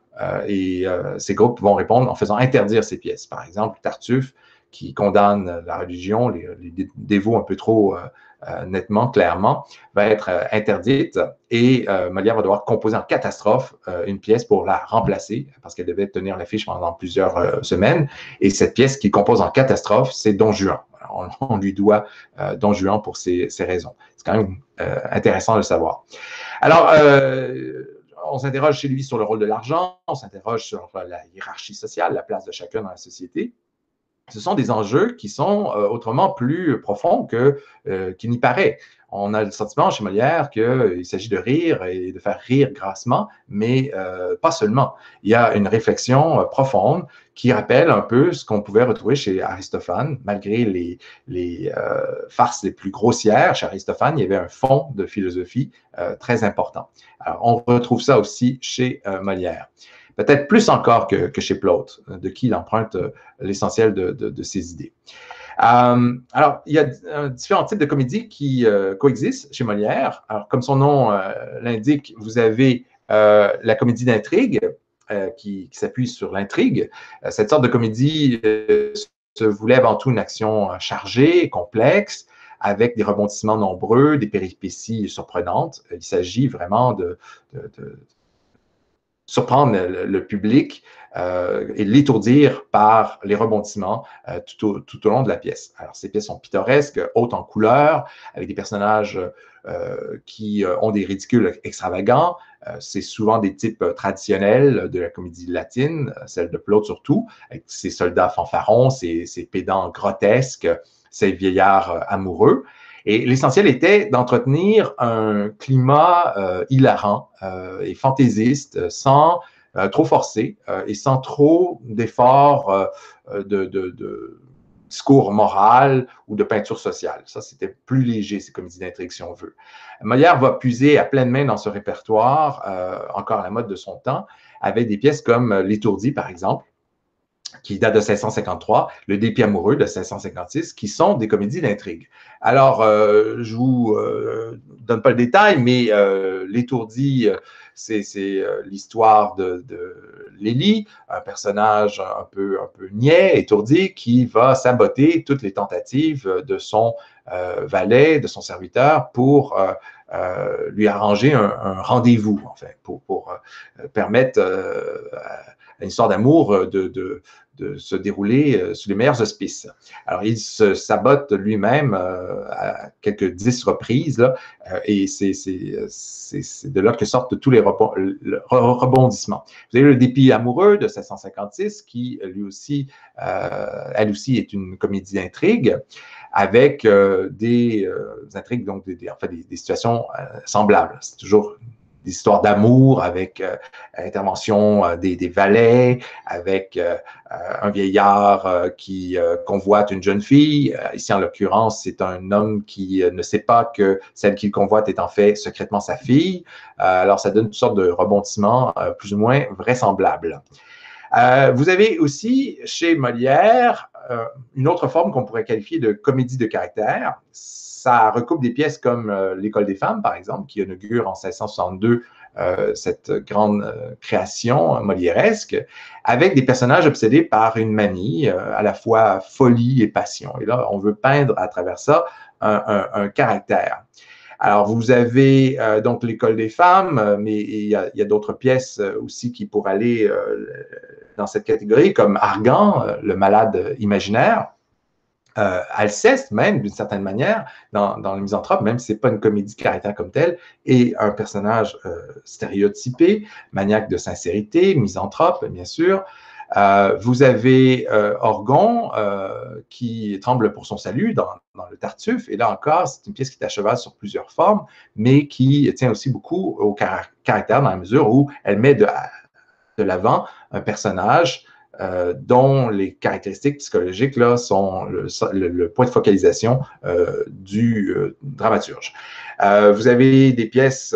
S1: Et ces groupes vont répondre en faisant interdire ces pièces. Par exemple, Tartuffe, qui condamne la religion, les dévots un peu trop nettement, clairement, va être interdite et Molière va devoir composer en catastrophe une pièce pour la remplacer parce qu'elle devait tenir l'affiche pendant plusieurs semaines. Et cette pièce qu'il compose en catastrophe, c'est Don Juan. On lui doit Don Juan pour ces raisons. C'est quand même intéressant de le savoir. Alors, on s'interroge chez lui sur le rôle de l'argent, on s'interroge sur la hiérarchie sociale, la place de chacun dans la société. Ce sont des enjeux qui sont autrement plus profonds qu'il n'y paraît. On a le sentiment chez Molière qu'il s'agit de rire et de faire rire grassement, mais pas seulement. Il y a une réflexion profonde qui rappelle un peu ce qu'on pouvait retrouver chez Aristophane. Malgré les farces les plus grossières, chez Aristophane, il y avait un fond de philosophie très important. Alors, on retrouve ça aussi chez Molière. Peut-être plus encore que chez Plaute, de qui il emprunte l'essentiel de ses idées. Alors, il y a différents types de comédies qui coexistent chez Molière. Alors, comme son nom l'indique, vous avez la comédie d'intrigue qui s'appuie sur l'intrigue. Cette sorte de comédie se voulait avant tout une action chargée, complexe, avec des rebondissements nombreux, des péripéties surprenantes. Il s'agit vraiment de surprendre le public et l'étourdir par les rebondissements tout au long de la pièce. Alors, ces pièces sont pittoresques, hautes en couleurs, avec des personnages qui ont des ridicules extravagants. C'est souvent des types traditionnels de la comédie latine, celle de Plaute surtout, avec ses soldats fanfarons, ses pédants grotesques, ces vieillards amoureux. Et l'essentiel était d'entretenir un climat hilarant et fantaisiste, sans trop forcer et sans trop d'efforts de discours moral ou de peinture sociale. Ça, c'était plus léger, ces comédies d'intrigue, si on veut. Molière va puiser à pleine main dans ce répertoire, encore à la mode de son temps, avec des pièces comme L'Étourdi, par exemple, qui date de 1653, Le Dépit amoureux de 1656, qui sont des comédies d'intrigue. Alors, je vous donne pas le détail, mais L'Étourdi, c'est l'histoire de Lélie, un personnage un peu niais, étourdi, qui va saboter toutes les tentatives de son valet, de son serviteur, pour lui arranger un rendez-vous, en fait, pour permettre à une histoire d'amour de se dérouler sous les meilleurs auspices. Alors, il se sabote lui-même à quelques 10 reprises, là, et c'est de là que sortent tous les rebondissements. Vous avez Le Dépit amoureux de 1656, qui lui aussi, elle aussi est une comédie d'intrigue, avec des intrigues, donc en fait, des situations semblables. C'est toujours des histoires d'amour avec l'intervention des valets, avec un vieillard qui convoite une jeune fille. Ici, en l'occurrence, c'est un homme qui ne sait pas que celle qu'il convoite est en fait secrètement sa fille. Alors, ça donne toutes sortes de rebondissements plus ou moins vraisemblables. Vous avez aussi, chez Molière, une autre forme qu'on pourrait qualifier de comédie de caractère. Ça recoupe des pièces comme L'École des femmes, par exemple, qui inaugure en 1662 cette grande création molièresque, avec des personnages obsédés par une manie, à la fois folie et passion. Et là, on veut peindre à travers ça un caractère. Alors, vous avez donc L'École des femmes, mais il y a d'autres pièces aussi qui pourraient aller dans cette catégorie, comme Argan, le malade imaginaire. Alceste, même, d'une certaine manière, dans Le Misanthrope, même si ce n'est pas une comédie de caractère comme telle, est un personnage stéréotypé, maniaque de sincérité, misanthrope, bien sûr. Vous avez Orgon qui tremble pour son salut dans le Tartuffe. Et là encore, c'est une pièce qui est à cheval sur plusieurs formes, mais qui tient aussi beaucoup au caractère dans la mesure où elle met de l'avant un personnage dont les caractéristiques psychologiques là, sont le point de focalisation du dramaturge. Vous avez des pièces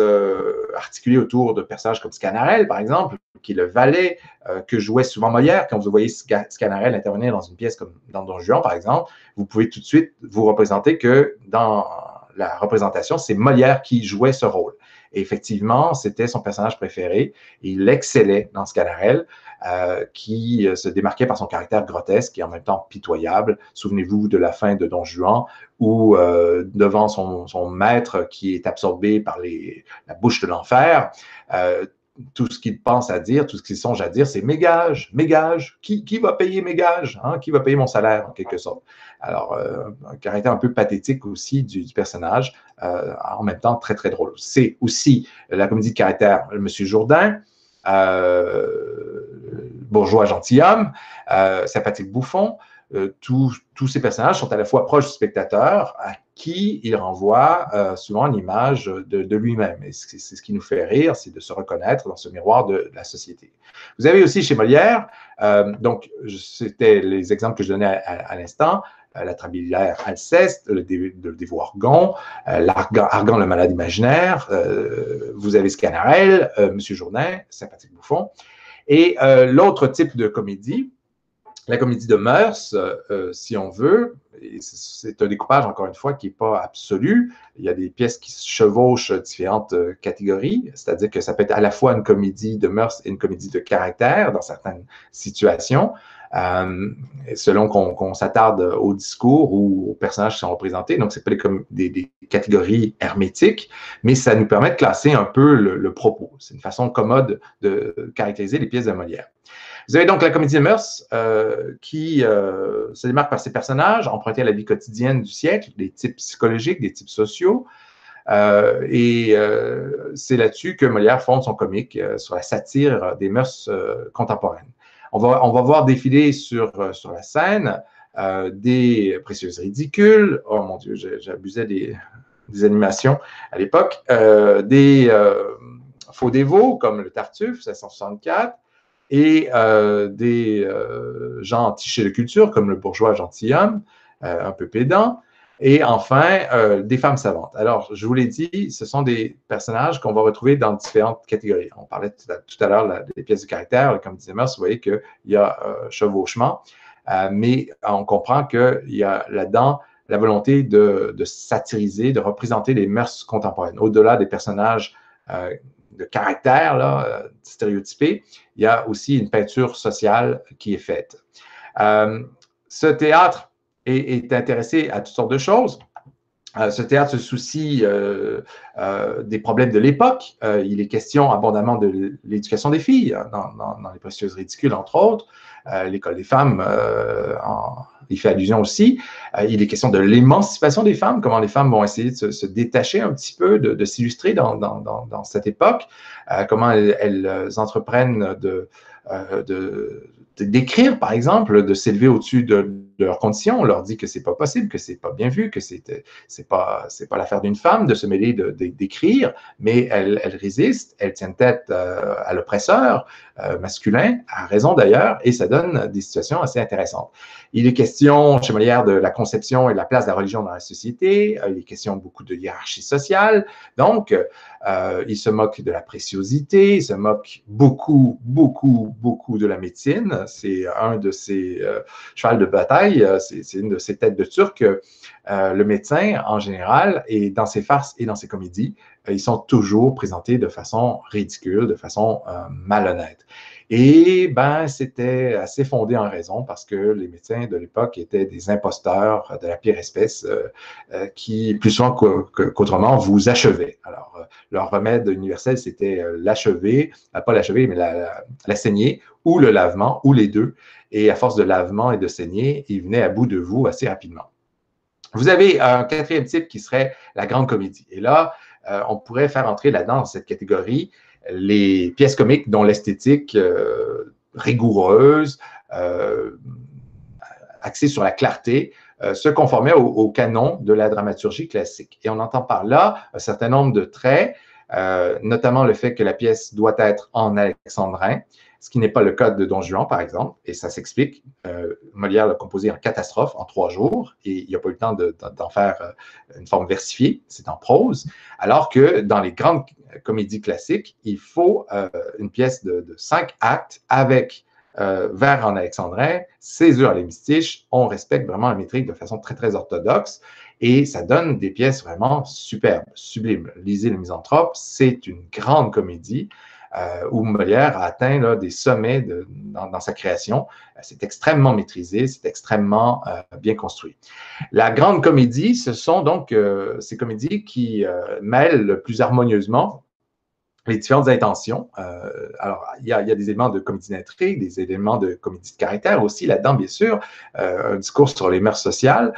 S1: articulées autour de personnages comme Sganarelle, par exemple, qui est le valet que jouait souvent Molière. Quand vous voyez Sganarelle intervenir dans une pièce comme dans Don Juan, par exemple, vous pouvez tout de suite vous représenter que dans la représentation, c'est Molière qui jouait ce rôle. Et effectivement, c'était son personnage préféré. Et il excellait dans Sganarelle, qui se démarquait par son caractère grotesque et en même temps pitoyable. Souvenez-vous de la fin de Don Juan, où devant son maître qui est absorbé par la bouche de l'enfer, tout ce qu'il pense à dire, tout ce qu'il songe à dire, c'est mes gages, qui va payer mes gages, hein? Qui va payer mon salaire, en quelque sorte. Alors, un caractère un peu pathétique aussi du personnage, en même temps très, très drôle. C'est aussi la comédie de caractère Monsieur Jourdain, bourgeois gentilhomme, sympathique bouffon. Tous ces personnages sont à la fois proches du spectateur, à qui il renvoie souvent l'image de lui-même. Et c'est ce qui nous fait rire, c'est de se reconnaître dans ce miroir de la société. Vous avez aussi chez Molière, donc c'était les exemples que je donnais à l'instant, la Trabilière Alceste, le dévot Orgon, Argan le malade imaginaire, vous avez Sganarelle, Monsieur Jourdain, sympathique bouffon. Et l'autre type de comédie, la comédie de mœurs, si on veut, c'est un découpage, encore une fois, qui n'est pas absolu. Il y a des pièces qui se chevauchent différentes catégories, c'est-à-dire que ça peut être à la fois une comédie de mœurs et une comédie de caractère dans certaines situations. selon qu'on s'attarde au discours ou aux personnages qui sont représentés. Donc, c'est pas des catégories hermétiques, mais ça nous permet de classer un peu le propos. C'est une façon commode de caractériser les pièces de Molière. Vous avez donc la comédie de mœurs qui se démarque par ses personnages empruntés à la vie quotidienne du siècle, des types psychologiques, des types sociaux. C'est là-dessus que Molière fonde son comique sur la satire des mœurs contemporaines. On va voir défiler sur la scène des précieuses ridicules. Oh mon Dieu, j'abusais des animations à l'époque. Des faux dévots comme le Tartuffe, 1664, et des gens entichés de culture comme le bourgeois gentilhomme, un peu pédant. Et enfin, des femmes savantes. Alors, je vous l'ai dit, ce sont des personnages qu'on va retrouver dans différentes catégories. On parlait tout à l'heure des pièces de caractère, comme disait Meurs, vous voyez qu'il y a chevauchement, mais on comprend qu'il y a là-dedans la volonté de satiriser, de représenter les mœurs contemporaines. Au-delà des personnages de caractère stéréotypés, il y a aussi une peinture sociale qui est faite. Ce théâtre est intéressé à toutes sortes de choses. Ce théâtre se soucie des problèmes de l'époque. Il est question abondamment de l'éducation des filles, dans Les Précieuses Ridicules, entre autres. L'école des femmes y fait allusion aussi. Il est question de l'émancipation des femmes, comment les femmes vont essayer de se détacher un petit peu, de s'illustrer dans cette époque, comment elles entreprennent d'écrire, par exemple, de s'élever au-dessus de leurs conditions. On leur dit que c'est pas possible, que c'est pas bien vu, que c'est pas l'affaire d'une femme de se mêler d'écrire, mais elles résistent, elles tiennent tête à l'oppresseur masculin, à raison d'ailleurs, et ça donne des situations assez intéressantes. Il est question chez Molière de la conception et de la place de la religion dans la société. Il est question beaucoup de hiérarchie sociale. Donc, il se moque de la préciosité, il se moque beaucoup de la médecine. C'est un de ses chevals de bataille, c'est une de ses têtes de turc. Le médecin, en général, et dans ses farces et dans ses comédies, ils sont toujours présentés de façon ridicule, de façon malhonnête. Et c'était assez fondé en raison parce que les médecins de l'époque étaient des imposteurs de la pire espèce qui, plus souvent qu'autrement, vous achevaient. Alors, leur remède universel, c'était l'achever, pas l'achever, mais la saignée ou le lavement, ou les deux. Et à force de lavement et de saignée, ils venaient à bout de vous assez rapidement. Vous avez un quatrième type qui serait la grande comédie. Et là, on pourrait faire entrer là-dedans, dans cette catégorie, les pièces comiques dont l'esthétique rigoureuse, axée sur la clarté, se conformait au canon de la dramaturgie classique. Et on entend par là un certain nombre de traits, notamment le fait que la pièce doit être en alexandrin, ce qui n'est pas le cas de Don Juan, par exemple, et ça s'explique. Molière l'a composé en catastrophe, en 3 jours, et il n'a pas eu le temps d'en faire une forme versifiée, c'est en prose, alors que dans les grandes comédies classiques, il faut une pièce de 5 actes avec vers en alexandrin, césure à l'hémistiche, on respecte vraiment la métrique de façon très orthodoxe, et ça donne des pièces vraiment superbes, sublimes. Lisez Le Misanthrope, c'est une grande comédie où Molière a atteint là, des sommets dans sa création. C'est extrêmement maîtrisé, c'est extrêmement bien construit. La grande comédie, ce sont donc ces comédies qui mêlent plus harmonieusement les différentes intentions. Alors, il y a des éléments de comédie d'intrigue, des éléments de comédie de caractère aussi là-dedans, bien sûr, un discours sur les mœurs sociales.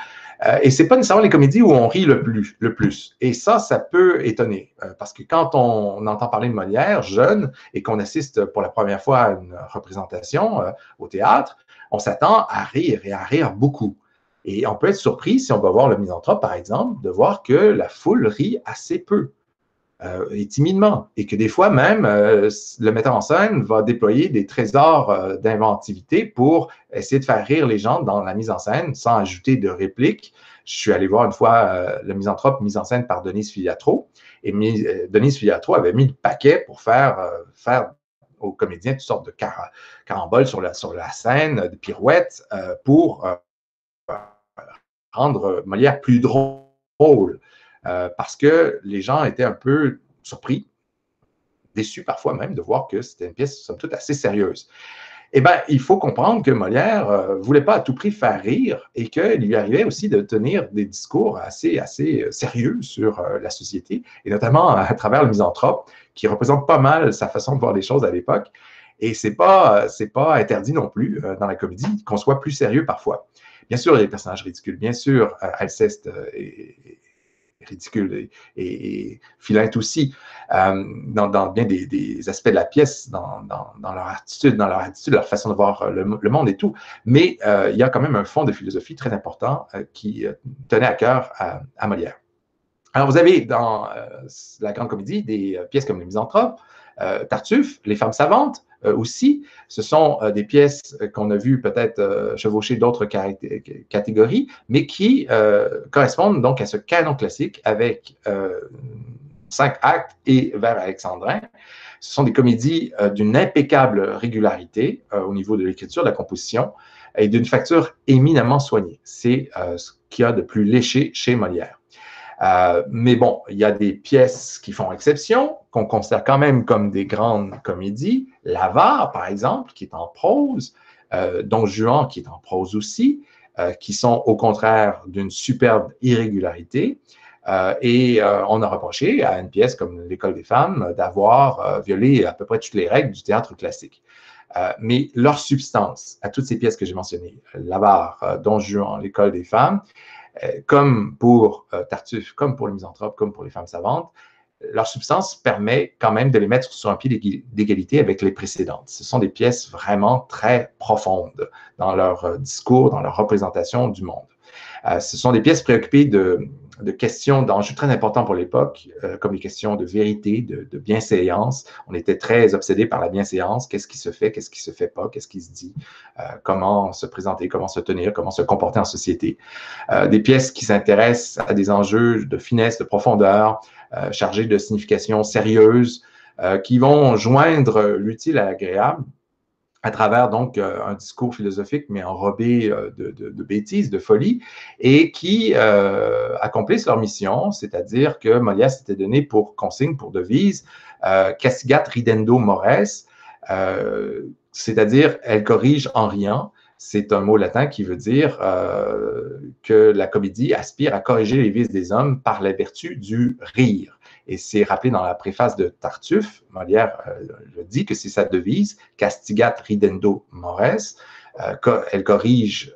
S1: Et ce n'est pas nécessairement les comédies où on rit le plus. Et ça peut étonner, parce que quand on entend parler de Molière, jeune, et qu'on assiste pour la première fois à une représentation au théâtre, on s'attend à rire et à rire beaucoup. Et on peut être surpris, si on va voir Le Misanthrope, par exemple, de voir que la foule rit assez peu. Et timidement, et que des fois même, le metteur en scène va déployer des trésors d'inventivité pour essayer de faire rire les gens dans la mise en scène sans ajouter de répliques. Je suis allé voir une fois Le Misanthrope mise en scène par Denise Filiatro, et Denise Filiatro avait mis le paquet pour faire aux comédiens toutes sortes de caramboles sur la scène, de pirouettes, pour rendre Molière plus drôle. Parce que les gens étaient un peu surpris, déçus parfois même, de voir que c'était une pièce, somme toute, assez sérieuse. Eh bien, il faut comprendre que Molière ne voulait pas à tout prix faire rire et qu'il lui arrivait aussi de tenir des discours assez sérieux sur la société, et notamment à travers le Misanthrope, qui représente pas mal sa façon de voir les choses à l'époque. Et c'est pas interdit non plus dans la comédie qu'on soit plus sérieux parfois. Bien sûr, il y a des personnages ridicules. Bien sûr, Alceste est ridicule et Philinte aussi, dans bien des aspects de la pièce, dans leur attitude, leur façon de voir le monde et tout. Mais il y a quand même un fond de philosophie très important qui tenait à cœur à Molière. Alors, vous avez dans la Grande Comédie des pièces comme Les Misanthropes, Tartuffe, Les Femmes Savantes aussi. Ce sont des pièces qu'on a vues peut-être chevaucher d'autres catégories, mais qui correspondent donc à ce canon classique avec 5 actes et vers alexandrin. Ce sont des comédies d'une impeccable régularité au niveau de l'écriture, de la composition et d'une facture éminemment soignée. C'est ce qu'il y a de plus léché chez Molière. Mais bon, il y a des pièces qui font exception, qu'on considère quand même comme des grandes comédies. L'Avare, par exemple, qui est en prose, Don Juan, qui est en prose aussi, qui sont au contraire d'une superbe irrégularité. On a reproché à une pièce comme L'École des femmes d'avoir violé à peu près toutes les règles du théâtre classique. Mais leur substance, à toutes ces pièces que j'ai mentionnées, L'Avare, Don Juan, L'École des femmes, comme pour Tartuffe, comme pour les Misanthropes, comme pour les Femmes savantes, leur substance permet quand même de les mettre sur un pied d'égalité avec les précédentes. Ce sont des pièces vraiment très profondes dans leur discours, dans leur représentation du monde. Ce sont des pièces préoccupées de questions, d'enjeux très importants pour l'époque, comme les questions de vérité, de bienséance. On était très obsédés par la bienséance. Qu'est-ce qui se fait, qu'est-ce qui se fait pas, qu'est-ce qui se dit, comment se présenter, comment se tenir, comment se comporter en société. Des pièces qui s'intéressent à des enjeux de finesse, de profondeur, chargés de significations sérieuses, qui vont joindre l'utile à l'agréable à travers donc un discours philosophique, mais enrobé de bêtises, de folie, et qui accomplissent leur mission, c'est-à-dire que Molière s'était donné pour consigne, pour devise, castigat ridendo mores, c'est-à-dire elle corrige en riant. C'est un mot latin qui veut dire que la comédie aspire à corriger les vices des hommes par la vertu du rire. Et c'est rappelé dans la préface de Tartuffe. Molière le dit que c'est sa devise, castigat ridendo mores. Elle corrige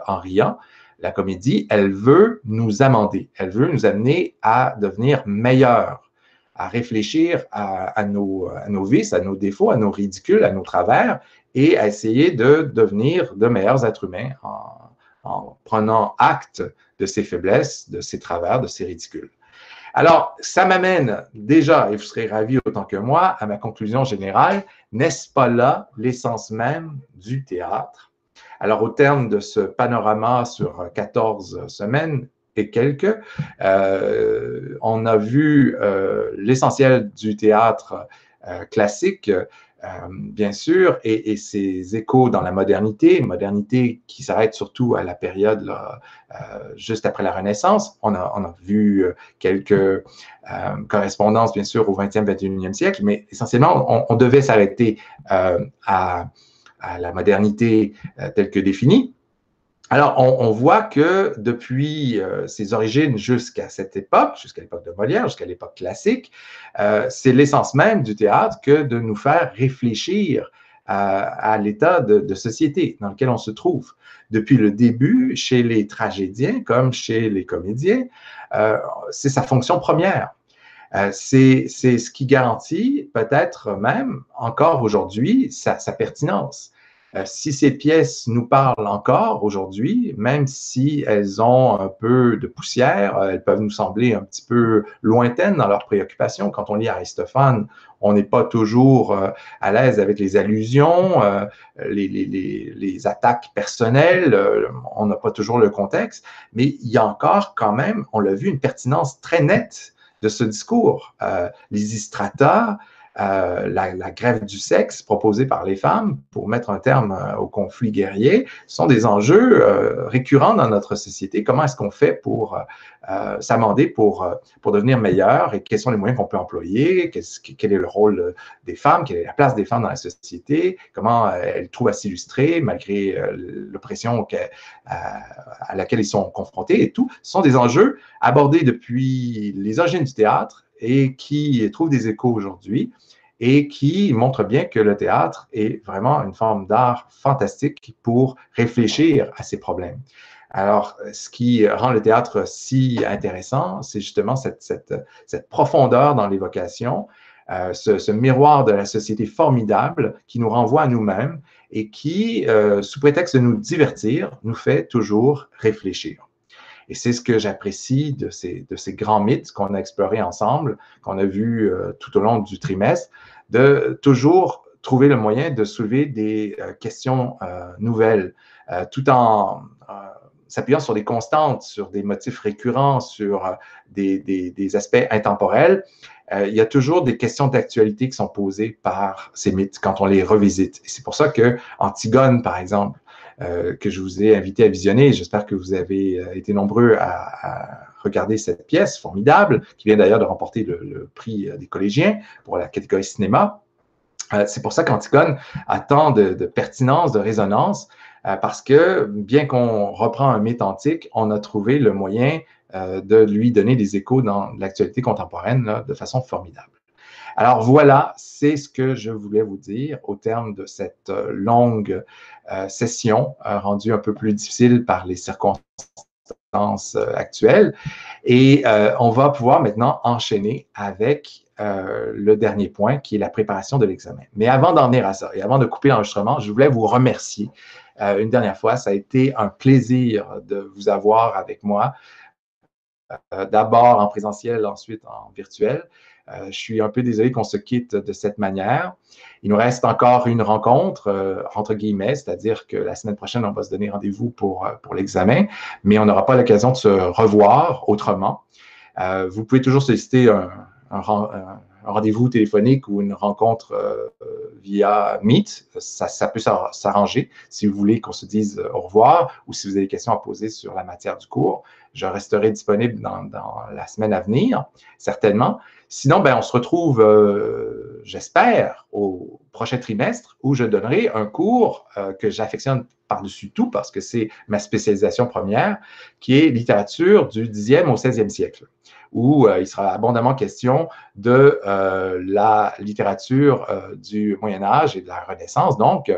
S1: en riant. La comédie, elle veut nous amender. Elle veut nous amener à devenir meilleurs, à réfléchir à nos vices, à nos défauts, à nos ridicules, à nos travers, et à essayer de devenir de meilleurs êtres humains en prenant acte de ses faiblesses, de ses travers, de ses ridicules. Alors, ça m'amène déjà, et vous serez ravis autant que moi, à ma conclusion générale. N'est-ce pas là l'essence même du théâtre? Alors, au terme de ce panorama sur 14 semaines et quelques, on a vu l'essentiel du théâtre classique, bien sûr, et ses échos dans la modernité qui s'arrête surtout à la période là, juste après la Renaissance. On a vu quelques correspondances, bien sûr, au 20e, 21e siècle, mais essentiellement, on devait s'arrêter à la modernité telle que définie. Alors, on voit que depuis ses origines jusqu'à cette époque, jusqu'à l'époque de Molière, jusqu'à l'époque classique, c'est l'essence même du théâtre que de nous faire réfléchir à l'état de société dans lequel on se trouve. Depuis le début, chez les tragédiens comme chez les comédiens, c'est sa fonction première. C'est ce qui garantit peut-être même encore aujourd'hui sa pertinence. Si ces pièces nous parlent encore aujourd'hui, même si elles ont un peu de poussière, elles peuvent nous sembler un petit peu lointaines dans leurs préoccupations. Quand on lit Aristophane, on n'est pas toujours à l'aise avec les allusions, les attaques personnelles, on n'a pas toujours le contexte, mais il y a encore quand même, on l'a vu, une pertinence très nette de ce discours. Lysistrata, la grève du sexe proposée par les femmes pour mettre un terme au conflit guerrier, sont des enjeux récurrents dans notre société. Comment est-ce qu'on fait pour s'amender pour devenir meilleur et quels sont les moyens qu'on peut employer, quel est le rôle des femmes, quelle est la place des femmes dans la société, comment elles trouvent à s'illustrer malgré l'oppression à laquelle ils sont confrontés et tout. Ce sont des enjeux abordés depuis les origines du théâtre et qui trouvent des échos aujourd'hui et qui montrent bien que le théâtre est vraiment une forme d'art fantastique pour réfléchir à ces problèmes. Alors, ce qui rend le théâtre si intéressant, c'est justement cette profondeur dans l'évocation, ce miroir de la société formidable qui nous renvoie à nous-mêmes et qui, sous prétexte de nous divertir, nous fait toujours réfléchir. Et c'est ce que j'apprécie de ces grands mythes qu'on a explorés ensemble, qu'on a vus tout au long du trimestre, de toujours trouver le moyen de soulever des questions nouvelles, tout en s'appuyant sur des constantes, sur des motifs récurrents, sur des aspects intemporels. Il y a toujours des questions d'actualité qui sont posées par ces mythes quand on les revisite. Et c'est pour ça que Antigone, par exemple, que je vous ai invité à visionner. J'espère que vous avez été nombreux à regarder cette pièce formidable, qui vient d'ailleurs de remporter le prix des collégiens pour la catégorie cinéma. C'est pour ça qu'Antigone a tant de pertinence, de résonance, parce que bien qu'on reprend un mythe antique, on a trouvé le moyen de lui donner des échos dans l'actualité contemporaine là, de façon formidable. Alors voilà, c'est ce que je voulais vous dire au terme de cette longue session, rendue un peu plus difficile par les circonstances actuelles. Et on va pouvoir maintenant enchaîner avec le dernier point, qui est la préparation de l'examen. Mais avant d'en venir à ça, et avant de couper l'enregistrement, je voulais vous remercier une dernière fois. Ça a été un plaisir de vous avoir avec moi, d'abord en présentiel, ensuite en virtuel. Je suis un peu désolé qu'on se quitte de cette manière. Il nous reste encore une rencontre, entre guillemets, c'est-à-dire que la semaine prochaine, on va se donner rendez-vous pour l'examen, mais on n'aura pas l'occasion de se revoir autrement. Vous pouvez toujours solliciter un rendez-vous téléphonique ou une rencontre via Meet. Ça peut s'arranger si vous voulez qu'on se dise au revoir ou si vous avez des questions à poser sur la matière du cours. Je resterai disponible dans la semaine à venir, certainement. Sinon, ben, on se retrouve, j'espère, au prochain trimestre où je donnerai un cours que j'affectionne par-dessus tout parce que c'est ma spécialisation première, qui est littérature du 10e au 16e siècle, où il sera abondamment question de la littérature du Moyen Âge et de la Renaissance, donc,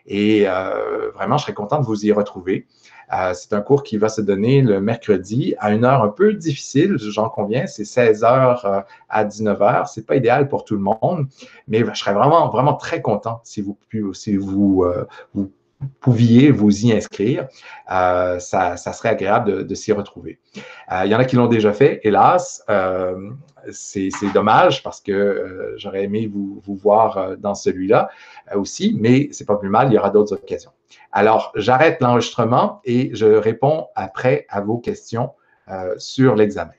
S1: et vraiment, je serais content de vous y retrouver. C'est un cours qui va se donner le mercredi à une heure un peu difficile, j'en conviens, c'est 16h à 19h. Ce n'est pas idéal pour tout le monde, mais je serais vraiment, vraiment très content si vous pouviez vous y inscrire. Ça serait agréable de s'y retrouver. Il y en a qui l'ont déjà fait, hélas. C'est dommage parce que j'aurais aimé vous voir dans celui-là aussi, mais c'est pas plus mal, il y aura d'autres occasions. Alors, j'arrête l'enregistrement et je réponds après à vos questions sur l'examen.